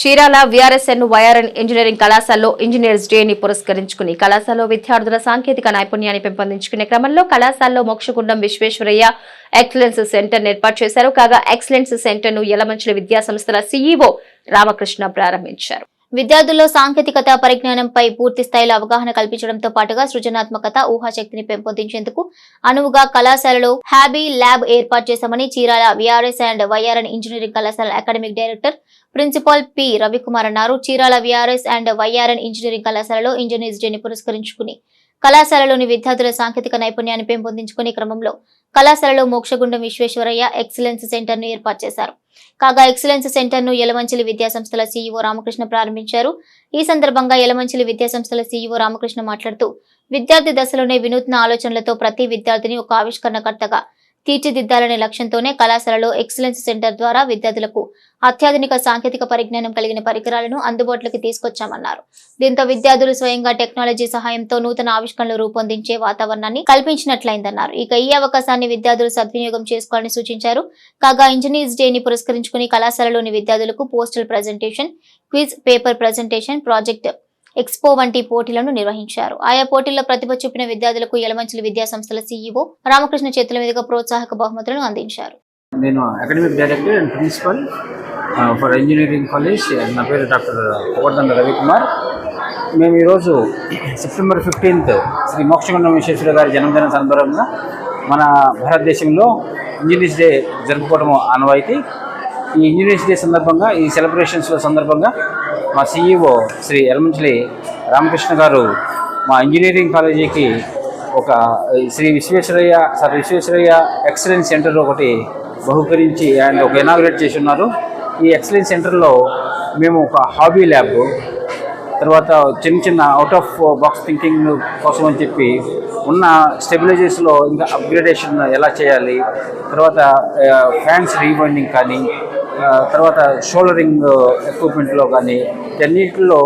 చీరాల విఆర్ఎస్ఎన్ వైఆర్ఎన్ ఇంజనీరింగ్ కళాశాలలో ఇంజనీర్స్ డేని పురస్కరించుకుని కళాశాలలో విద్యార్థుల సాంకేతిక నైపుణ్యాన్ని పెంపొందించుకునే క్రమంలో కళాశాలలో మోక్షగుండం విశ్వేశ్వరయ్య ఎక్సలెన్స్ సెంటర్ ఏర్పాటు చేశారు. కాగా ఎక్సలెన్స్ సెంటర్ ను యలమంచిలి విద్యా సంస్థల సీఈఓ రామకృష్ణ ప్రారంభించారు. విద్యార్థుల్లో సాంకేతికత పరిజ్ఞానంపై పూర్తి స్థాయిలో అవగాహన కల్పించడంతో పాటుగా సృజనాత్మకత, ఊహాశక్తిని పెంపొందించేందుకు అనువుగా కళాశాలలో హ్యాబీ ల్యాబ్ ఏర్పాటు చేశామని Chirala VRS and YRN engineering కళాశాల academic director principal P Ravikumar అన్నారు. Chirala VRS and YRN engineering కళాశాలలో ఇంజనీర్స్ డేని పురస్కరించుకుని కళాశాలలోని విద్యార్థుల సాంకేతిక నైపుణ్యాన్ని పెంపొందించుకునే క్రమంలో కళాశాలలో మోక్షగుండం విశ్వేశ్వరయ్య ఎక్సలెన్స్ సెంటర్ ను ఏర్పాటు చేశారు. కాగా ఎక్సలెన్స్ సెంటర్ ను యలమంచిలి విద్యా సంస్థల సీఈఓ రామకృష్ణ ప్రారంభించారు. ఈ సందర్భంగా యలమంచిలి విద్యా సంస్థల సీఈఓ రామకృష్ణ మాట్లాడుతూ విద్యార్థి దశలోనే వినూత్న ఆలోచనలతో ప్రతి విద్యార్థిని ఒక ఆవిష్కరణకర్తగా తీర్చిదిద్దాలనే లక్ష్యంతోనే కళాశాలలో ఎక్సలెన్స్ సెంటర్ ద్వారా విద్యార్థులకు అత్యాధునిక సాంకేతిక పరిజ్ఞానం కలిగిన పరికరాలను అందుబాటులోకి తీసుకొచ్చామన్నారు. దీంతో విద్యార్థులు స్వయంగా టెక్నాలజీ సహాయంతో నూతన ఆవిష్కరణలు రూపొందించే వాతావరణాన్ని కల్పించినట్లయిందన్నారు. ఇక ఈ అవకాశాన్ని విద్యార్థులు సద్వినియోగం చేసుకోవాలని సూచించారు. కాగా ఇంజనీర్స్ డేని పురస్కరించుకుని కళాశాలలోని విద్యార్థులకు postal presentation, quiz paper presentation, project expo వంటి పోటీలను నిర్వహించారు. ఆయా పోటీల్లో ప్రతిభ చూపిన విద్యార్థులకు యలమంచిలి విద్యా సంస్థల సీఈఓ రామకృష్ణ చేతుల మీదుగా ప్రోత్సాహక బహుమతులను అందించారు. నేను academic director and principal for engineering college. నా పేరు డాక్టర్ కోవర్దండ రవికుమార్. మేము ఈరోజు సెప్టెంబర్ 15th శ్రీ మోక్షగుండం విశ్వేశ్వర గారి జన్మదిన సందర్భంగా మన భారతదేశంలో ఇంజనీర్స్ డే జరుపుకోవడం ఆనవాయితీ. ఈ ఇంజనీర్స్ డే సందర్భంగా, ఈ సెలబ్రేషన్స్లో సందర్భంగా మా సీఈఓ శ్రీ యలమంచిలి రామకృష్ణ గారు మా ఇంజనీరింగ్ కాలేజీకి ఒక శ్రీ విశ్వేశ్వరయ్య ఎక్సలెన్స్ సెంటర్ ఒకటి బహుకరించి అండ్ ఒక ఇనాగ్రేట్ చేసి ఉన్నారు. ఈ ఎక్సలెన్స్ సెంటర్లో మేము ఒక హాబీ ల్యాబ్, తర్వాత చిన్న అవుట్ ఆఫ్ బాక్స్ థింకింగ్ కోసం అని చెప్పి ఉన్న స్టెబిలైజర్స్లో ఇంకా అప్గ్రేడేషన్ ఎలా చేయాలి, తర్వాత ఫ్యాన్స్ రీవైండింగ్ కానీ, తర్వాత షోల్డరింగ్ ఎక్విప్మెంట్లో కానీ అన్నింటిలో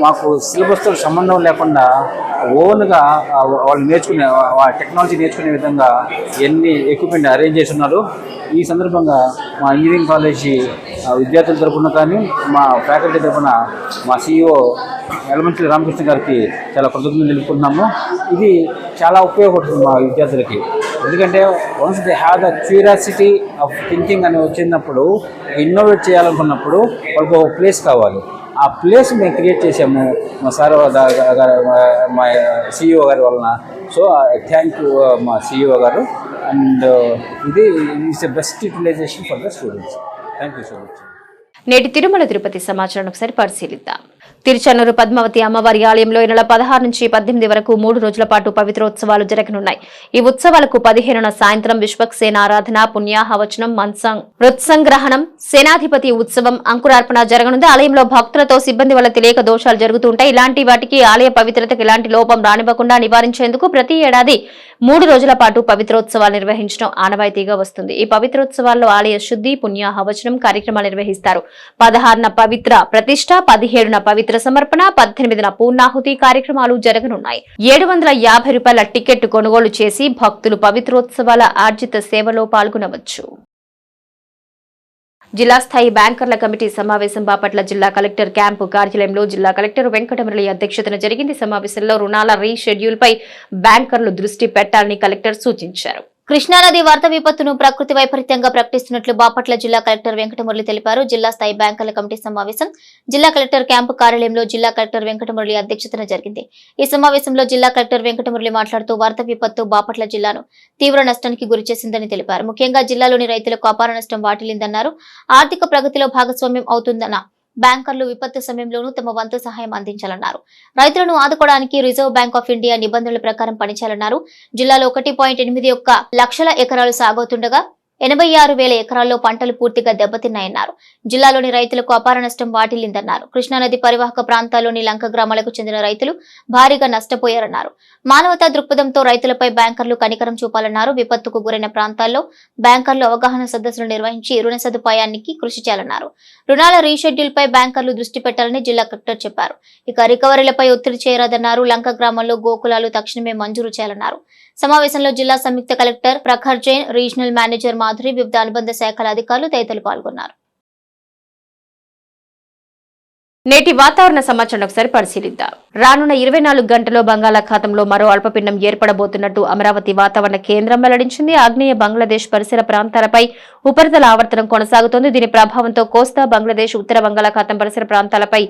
మాకు సిలబస్తో సంబంధం లేకుండా ఓన్గా వాళ్ళు నేర్చుకునే టెక్నాలజీ నేర్చుకునే విధంగా ఎన్ని ఎక్విప్మెంట్ అరేంజ్ చేసి ఉన్నారు. ఈ సందర్భంగా మా ఇంజనీరింగ్ కాలేజీ విద్యార్థుల తరఫున కానీ మా ఫ్యాకల్టీ తరఫున మా సీఈఓ యలమంచిలి రామకృష్ణ గారికి చాలా కృతజ్ఞతలు తెలుపుకుంటున్నాము. ఇది చాలా ఉపయోగపడుతుంది మా విద్యార్థులకి. ఎందుకంటే once they have the curiosity of thinking అని వచ్చినప్పుడు, ఇన్నోవేట్ చేయాలనుకున్నప్పుడు వాళ్ళకి ఒక ప్లేస్ కావాలి. ఆ ప్లేస్ మేము క్రియేట్ చేసాము మా సార్ మా సీఈఓ గారి వలన. సో థ్యాంక్ యూ మా సీఈఓ గారు. అండ్ ఇది is the best utilisation for the students. Thank you so much. నేటి తిరుమల తిరుపతి సమాచారం ఒకసారి పరిశీలిద్దాం. తిరుచన్నూరు పద్మావతి అమ్మవారి ఆలయంలో ఈ నెల 16 నుంచి 18 వరకు 3 రోజుల పాటు పవిత్రోత్సవాలు జరగనున్నాయి. ఈ ఉత్సవాలకు 15న సాయంత్రం విశ్వక్సేన ఆరాధన, పుణ్యాహవచనం, మృత్సంగ్రహణం, సేనాధిపతి ఉత్సవం, అంకురార్పణ జరగనుంది. ఆలయంలో భక్తులతో సిబ్బంది వల్ల తెలియక దోషాలు జరుగుతూ ఉంటాయి. ఇలాంటి వాటికి ఆలయ పవిత్రతకు ఎలాంటి లోపం రానివ్వకుండా నివారించేందుకు ప్రతి ఏడాది 3 రోజుల పాటు పవిత్రోత్సవాలు నిర్వహించడం ఆనవాయితీగా వస్తుంది. ఈ పవిత్రోత్సవాల్లో ఆలయ శుద్ధి, పుణ్యాహవచనం కార్యక్రమాలు నిర్వహిస్తారు. 16న పవిత్ర ప్రతిష్ట, 17న పవిత్ర సమర్పణ, 18న పూర్ణాహుతి కార్యక్రమాలు జరగనున్నాయి. 750 రూపాయల టికెట్ కొనుగోలు చేసి భక్తులు పవిత్రోత్సవాల ఆర్జిత సేవలో పాల్గొనవచ్చు. జిల్లా స్థాయి బ్యాంకర్ల కమిటీ సమావేశం బాపట్ల జిల్లా కలెక్టర్ క్యాంపు కార్యాలయంలో జిల్లా కలెక్టర్ వెంకటమురళి అధ్యక్షతన జరిగింది. సమావేశంలో రుణాల రీషెడ్యూల్ పై బ్యాంకర్లు దృష్టి పెట్టాలని కలెక్టర్ సూచించారు. కృష్ణానది వరద విపత్తును ప్రకృతి వైపరీత్యంగా ప్రకటిస్తున్నట్లు బాపట్ల జిల్లా కలెక్టర్ వెంకటమురళి తెలిపారు. జిల్లా స్థాయి బ్యాంకర్ల కమిటీ సమావేశం జిల్లా కలెక్టర్ క్యాంపు కార్యాలయంలో జిల్లా కలెక్టర్ వెంకటమురళి అధ్యక్షతన జరిగింది. ఈ సమావేశంలో జిల్లా కలెక్టర్ వెంకటమురళి మాట్లాడుతూ వరద విపత్తు బాపట్ల జిల్లాను తీవ్ర నష్టానికి గురిచేసిందని తెలిపారు. ముఖ్యంగా జిల్లాలోని రైతులకు అపార నష్టం వాటిల్లిందన్నారు. ఆర్థిక ప్రగతిలో భాగస్వామ్యం అవుతుందన్న బ్యాంకర్లు విపత్తు సమయంలోనూ తమ వంతు సహాయం అందించాలన్నారు. రైతులను ఆదుకోవడానికి రిజర్వ్ బ్యాంక్ ఆఫ్ ఇండియా నిబంధనల ప్రకారం పనిచేయాలన్నారు. జిల్లాలో 1.81 లక్షల ఎకరాలు సాగవుతుండగా 86,000 ఎకరాల్లో పంటలు పూర్తిగా దెబ్బతిన్నాయన్నారు. జిల్లాలోని రైతులకు అపార నష్టం వాటిల్లిందన్నారు. కృష్ణానది పరివాహక ప్రాంతాల్లోని లంక గ్రామాలకు చెందిన రైతులు భారీగా నష్టపోయారన్నారు. మానవతా దృక్పథంతో రైతులపై బ్యాంకర్లు కనికరం చూపాలన్నారు. విపత్తుకు గురైన ప్రాంతాల్లో బ్యాంకర్లు అవగాహన సదస్సులు నిర్వహించి రుణ సదుపాయానికి కృషి చేయాలన్నారు. రుణాల రీషెడ్యూల్ పై బ్యాంకర్లు దృష్టి పెట్టాలని జిల్లా కలెక్టర్ చెప్పారు. ఇక రికవరీలపై ఒత్తిడి చేయరాదన్నారు. లంక గ్రామాల్లో గోకులాలు తక్షణమే మంజూరు చేయాలన్నారు. సమావేశంలో జిల్లా సంయుక్త collector Prakhar Jain, regional manager Madhuri, వివిధ అనుబంధ శాఖల అధికారులు తదితరులు పాల్గొన్నారు. నేటి వాతావరణ సమాచారం ఒకసారి పరిశీలిద్దాం. రానున్న 24 గంటల్లో బంగాళాఖాతంలో మరో అల్పపీడనం ఏర్పడబోతున్నట్టు అమరావతి వాతావరణ కేంద్రం వెల్లడించింది. ఆగ్నేయ బంగ్లాదేశ్ పరిసర ప్రాంతాలపై ఉపరితల ఆవర్తనం కొనసాగుతోంది. దీని ప్రభావంతో కోస్తా, బంగ్లాదేశ్, ఉత్తర బంగాళాఖాతం పరిసర ప్రాంతాలపై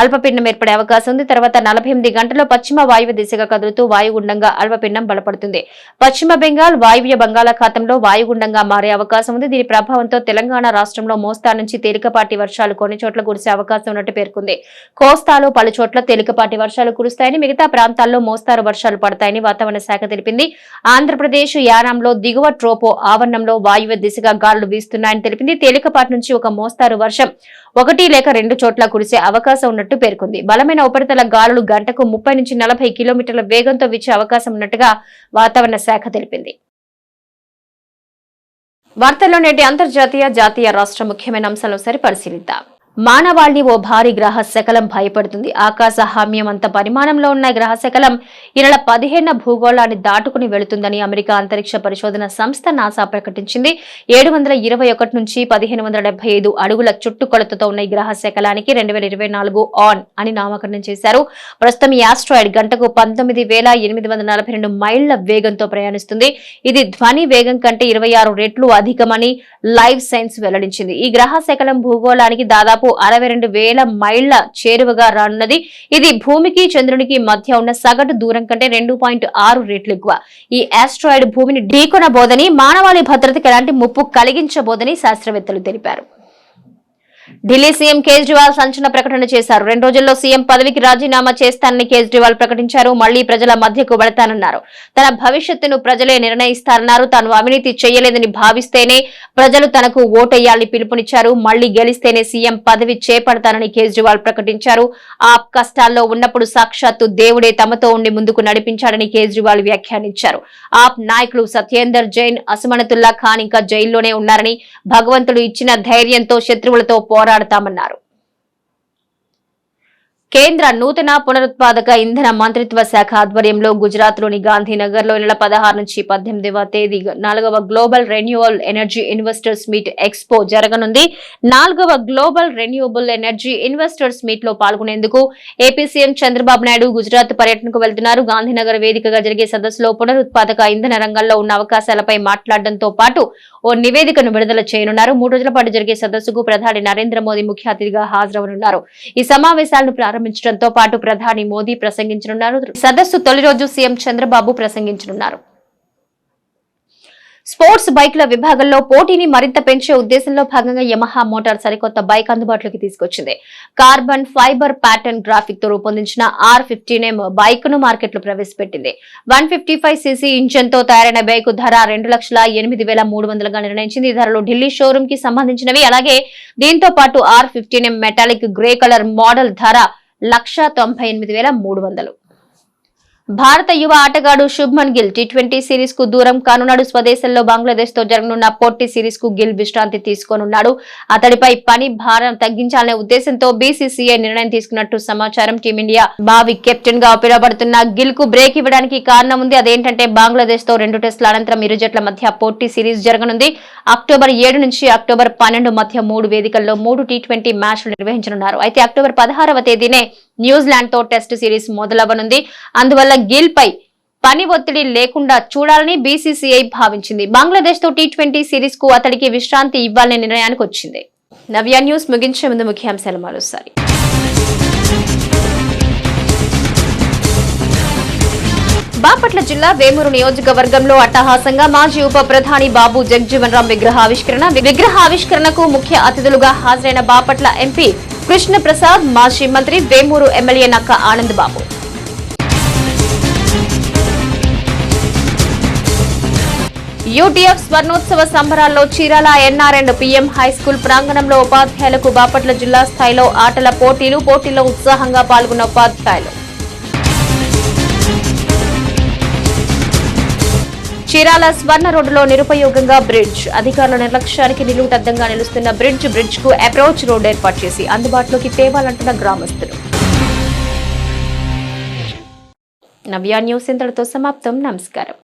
అల్పపీడనం ఏర్పడే అవకాశం ఉంది. తర్వాత 48 గంటల్లో పశ్చిమ వాయువ్య దిశగా కదులుతూ వాయుగుండంగా అల్పపీడనం బలపడుతుంది. పశ్చిమ బెంగాల్, వాయువ్య బంగాళాఖాతంలో వాయుగుండంగా మారే అవకాశం ఉంది. దీని ప్రభావంతో తెలంగాణ రాష్ట్రంలో మోస్తారు నుంచి తేలికపాటి వర్షాలు కొన్ని చోట్ల కురిసే అవకాశం ఉన్నట్టు పేర్కొంది. కోస్తాలో పలు చోట్ల తేలికపాటి వర్షాలు కురుస్తాయని, మిగతా ప్రాంతాల్లో మోస్తారు వర్షాలు పడతాయని వాతావరణ శాఖ తెలిపింది. ఆంధ్రప్రదేశ్, యానాంలో దిగువ ట్రోపో ఆవరణంలో వాయువ్య దిశగా గాలులు వీస్తున్నాయని తెలిపింది. తేలికపాటి నుంచి ఒక మోస్తారు వర్షం 1 లేక 2 చోట్ల కురిసే అవకాశం ఉన్నట్టు పేర్కొంది. బలమైన ఉపరితల గాలులు గంటకు 30 నుంచి 40 కిలోమీటర్ల వేగంతో వీచే అవకాశం ఉన్నట్టుగా వాతావరణ శాఖ తెలిపింది. వార్తల్లో నేటి అంతర్జాతీయ, జాతీయ, రాష్ట్ర ముఖ్యమైన అంశాలను సరి పరిశీలిద్దాం. మానవాళిని ఓ భారీ గ్రహ శకలం భయపడుతుంది. ఆకాశ హామ్యం అంత పరిమాణంలో ఉన్న గ్రహ శకలం ఈ నెల 15న భూగోళాన్ని దాటుకుని వెళుతుందని అమెరికా అంతరిక్ష పరిశోధన సంస్థ నాసా ప్రకటించింది. 721 నుంచి 1575 అడుగుల చుట్టుకొలతతో ఉన్న ఈ గ్రహ శకలానికి 2024 ఆన్ అని నామకరణం చేశారు. ప్రస్తుతం ఈ ఆస్ట్రాయిడ్ గంటకు 19,842 మైళ్ల వేగంతో ప్రయాణిస్తుంది. ఇది ధ్వని వేగం కంటే 26 రెట్లు అధికమని లైవ్ సైన్స్ వెల్లడించింది. ఈ గ్రహ శకలం భూగోళానికి దాదాపు 62,000 మైళ్ల చేరువగా రానున్నది. ఇది భూమికి, చంద్రునికి మధ్య ఉన్న సగటు దూరం కంటే 2.6 రెట్లు ఎక్కువ. ఈ ఆస్ట్రాయిడ్ భూమిని ఢీకొనబోదని, మానవాళి భద్రతకు ఎలాంటి ముప్పు కలిగించబోదని శాస్త్రవేత్తలు తెలిపారు. ఢిల్లీ సీఎం కేజ్రీవాల్ సంచలన ప్రకటన చేశారు. 2 రోజుల్లో సీఎం పదవికి రాజీనామా చేస్తానని కేజ్రీవాల్ ప్రకటించారు. మళ్లీ ప్రజల మధ్యకు వెళతానన్నారు. తన భవిష్యత్తును ప్రజలే నిర్ణయిస్తారన్నారు. తాను అవినీతి చేయలేదని భావిస్తేనే ప్రజలు తనకు ఓటేయాలని పిలుపునిచ్చారు. మళ్లీ గెలిస్తేనే సీఎం పదవి చేపడతానని కేజ్రీవాల్ ప్రకటించారు. ఆప్ కష్టాల్లో ఉన్నప్పుడు సాక్షాత్తు దేవుడే తమతో ఉండి ముందుకు నడిపించాడని కేజ్రీవాల్ వ్యాఖ్యానించారు. ఆప్ నాయకులు సత్యేందర్ జైన్, అసమనతుల్లా ఖాన్ ఇంకా జైల్లోనే ఉన్నారని, భగవంతుడు ఇచ్చిన ధైర్యంతో శత్రువులతో పోరాడతామన్నారు. కేంద్ర నూతన పునరుత్పాదక ఇంధన మంత్రిత్వ శాఖ ఆధ్వర్యంలో గుజరాత్ లోని గాంధీనగర్ లో నెల 16 నుంచి 18వ తేదీ 4వ global renewable energy investors meet expo జరగనుంది. 4వ global renewable energy investors meet లో పాల్గొనేందుకు ఏపీ సీఎం చంద్రబాబు నాయుడు గుజరాత్ పర్యటనకు వెళ్తున్నారు. గాంధీనగర్ వేదికగా జరిగే సదస్సులో పునరుత్పాదక ఇంధన రంగంలో ఉన్న అవకాశాలపై మాట్లాడడంతో పాటు ఓ నివేదికను విడుదల చేయనున్నారు. 3 రోజుల పాటు జరిగే సదస్సుకు ప్రధాని నరేంద్ర మోదీ ముఖ్య అతిథిగా హాజరవనున్నారు. ఈ సమావేశాలను ప్రారంభించడంతో పాటు ప్రధాని మోదీ ప్రసంగించనున్నారు. సదస్సు తొలి రోజు సీఎం చంద్రబాబు ప్రసంగించనున్నారు. స్పోర్ట్స్ బైక్ల విభాగంలో పోటీని మరింత పెంచే ఉద్దేశంలో భాగంగా యమహా మోటార్ సరికొత్త బైక్ అందుబాటులోకి తీసుకొచ్చింది. కార్బన్ ఫైబర్ ప్యాటర్న్ గ్రాఫిక్ తో రూపొందించిన R15M బైక్ ను మార్కెట్ లో ప్రవేశపెట్టింది. 155 cc ఇంజన్ తో తయారైన బైక్ ధర 2,08,300 గా నిర్ణయించింది. ఈ ధరలో ఢిల్లీ షోరూమ్ కి సంబంధించినవి. అలాగే దీంతో పాటు R15M metallic grey colour model ధర 1,98,300. భారత యువ ఆటగాడు శుభ్మన్ గిల్ T20 సిరీస్ కు దూరం కానున్నాడు. స్వదేశంలో బంగ్లాదేశ్ తో జరగనున్న పొట్టి సిరీస్ కు గిల్ విశ్రాంతి తీసుకోనున్నాడు. అతడిపై పని భారం తగ్గించాలనే ఉద్దేశంతో BCCI నిర్ణయం తీసుకున్నట్టు సమాచారం. టీమిండియా భావి కెప్టెన్ గా ఉపయోగపడుతున్న గిల్ కు బ్రేక్ ఇవ్వడానికి కారణం ఉంది. అదేంటంటే బంగ్లాదేశ్ తో 2 టెస్టుల అనంతరం ఇరు జట్ల మధ్య పొట్టి సిరీస్ జరగనుంది. అక్టోబర్ 7 నుంచి అక్టోబర్ 12 మధ్య 3 వేదికల్లో 3 T20 మ్యాచ్లు నిర్వహించనున్నారు. అయితే అక్టోబర్ 16వ తేదీనే న్యూజిలాండ్ తో టెస్ట్ సిరీస్ మొదలవ్వనుంది. అందువల్ల గిల్ పై పని ఒత్తిడి లేకుండా చూడాలని BCCI భావించింది. బంగ్లాదేశ్ తో T20 సిరీస్ కు అతడికి విశ్రాంతి ఇవ్వాలనే నిర్ణయానికి వచ్చింది. నవ్య న్యూస్ ముగించే ముందు ముఖ్యాంశాలు మరోసారి. బాపట్ల జిల్లా వేమూరు నియోజకవర్గంలో అట్టహాసంగా మాజీ ఉప ప్రధాని బాబు జగ్జీవన్ రామ్ విగ్రహావిష్కరణకు ముఖ్య అతిథులుగా హాజరైన బాపట్ల ఎంపీ కృష్ణ ప్రసాద్, మాజీ మంత్రి వేమూరు ఎమ్మెల్యే నక్క ఆనంద్ బాబు. UTF స్వర్ణోత్సవ సంబరాల్లో Chirala NR and PM high school ప్రాంగణంలో ఉపాధ్యాయులకు బాపట్ల జిల్లా స్థాయిలో ఆటల పోటీల్లో ఉత్సాహంగా పాల్గొన్న ఉపాధ్యాయులు. చీరాల స్వర్ణ రోడ్డులో నిరుపయోగంగా బ్రిడ్జ్, అధికారుల నిర్లక్ష్యానికి నిలువుటద్దంగా నిలుస్తున్న బ్రిడ్జ్ కు అప్రోచ్ రోడ్ ఏర్పాటు చేసి అందుబాటులోకి తేవాలంటున్న గ్రామస్తులు. నవ్య న్యూస్ ఇంతటితో సమాప్తం. నమస్కారం.